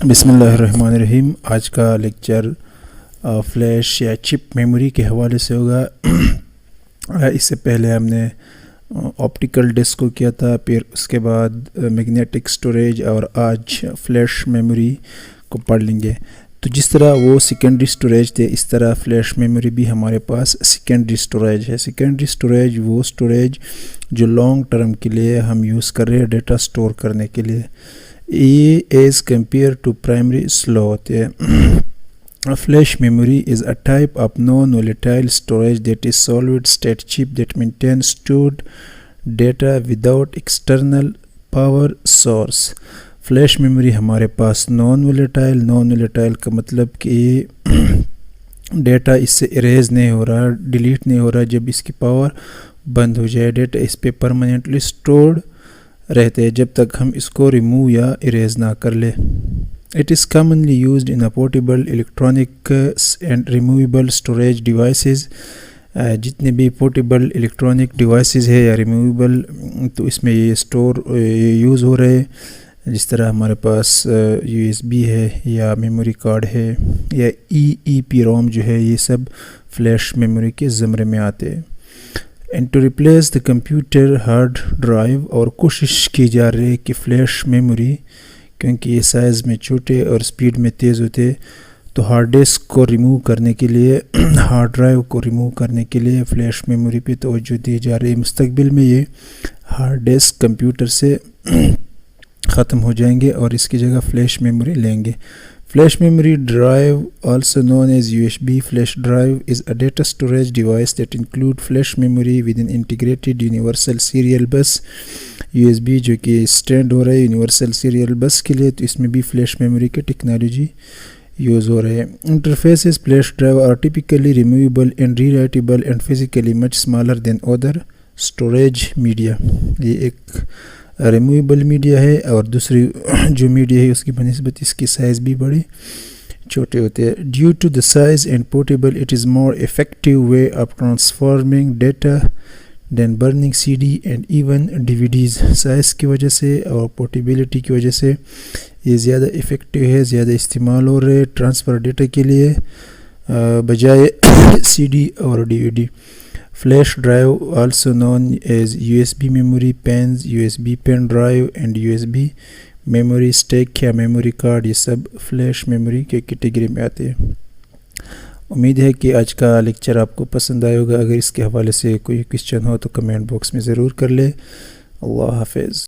بسم اللہ الرحمن الرحیم۔ آج کا لیکچر فلیش یا چپ میموری کے حوالے سے ہوگا۔ اس سے پہلے ہم نے آپٹیکل ڈسک کو کیا تھا، پھر اس کے بعد میگنیٹک سٹوریج، اور آج فلیش میموری کو پڑھ لیں گے۔ تو جس طرح وہ سیکنڈری سٹوریج تھے، اس طرح فلیش میموری بھی ہمارے پاس سیکنڈری سٹوریج ہے۔ سیکنڈری سٹوریج وہ سٹوریج جو لانگ ٹرم کے لیے ہم یوز کر رہے ہیں ڈیٹا سٹور کرنے کے لیے، یہ as compare to primary slow ہوتے ہیں۔ Flash memory is a type of non-volatile storage that is solid state chip that maintains stored data without external power source۔ Flash memory ہمارے پاس نان ولیٹائل کا مطلب کہ ڈیٹا اس سے اریز نہیں ہو رہا، ڈیلیٹ نہیں ہو رہا۔ جب اس کی پاور بند ہو جائے، ڈیٹا اس پہ پرماننٹلی سٹورڈ رہتے ہیں جب تک ہم اس کو ریموو یا اریز نہ کر لیں۔ It is commonly used in a portable electronic and removable storage devices۔ جتنے بھی پورٹیبل الیکٹرانک ڈیوائسز ہے یا ریموویبل، تو اس میں یہ یوز ہو رہے ہیں۔ جس طرح ہمارے پاس USB ہے یا میموری کارڈ ہے یا EEPROM جو ہے، یہ سب فلیش میموری کے زمرے میں آتے ہیں۔ And to replace the computer hard drive, اور کوشش کی جا رہی ہے کہ فلیش میموری، کیونکہ یہ سائز میں چھوٹے اور سپیڈ میں تیز ہوتے، تو ہارڈ ڈسک کو ریموو کرنے کے لیے، ہارڈ ڈرائیو کو ریموو کرنے کے لیے فلیش میموری پہ توجہ دی جا رہی ہے۔ مستقبل میں یہ ہارڈ ڈسک کمپیوٹر سے ختم ہو جائیں گے اور اس کی جگہ فلیش میموری لیں گے۔ Flash memory drive, also known as USB flash drive, is a data storage device that include flash memory with an integrated universal serial bus۔ USB جو کہ اسٹینڈ ہو رہا ہے یونیورسل سیریل بس کے لیے، تو اس میں بھی فلیش میموری کی ٹیکنالوجی یوز ہو رہے ہیں۔ Interfaces flash drive are typically removable and rewritable and physically much smaller than other storage media۔ یہ ایک ریموویبل میڈیا ہے، اور دوسری جو میڈیا ہے اس کی بنسبت اس کی سائز بھی بڑے چھوٹے ہوتے ہیں۔ Due to the size and portable, it is more effective way of transforming data then burning CD and even DVDs۔ Size کی وجہ سے اور پورٹیبلٹی کی وجہ سے یہ زیادہ افیکٹو ہے، زیادہ استعمال ہو رہے ٹرانسفر ڈیٹا کے لیے بجائے CD اور DVD۔ Flash drive, also known as USB memory pens، USB pen drive and USB memory stick یا memory card، یہ سب فلیش میموری کے کیٹیگری میں آتے ہیں۔ امید ہے کہ آج کا لیکچر آپ کو پسند آئے ہوگا۔ اگر اس کے حوالے سے کوئی کویسچن ہو تو کمنٹ باکس میں ضرور کر لیں۔ اللہ حافظ۔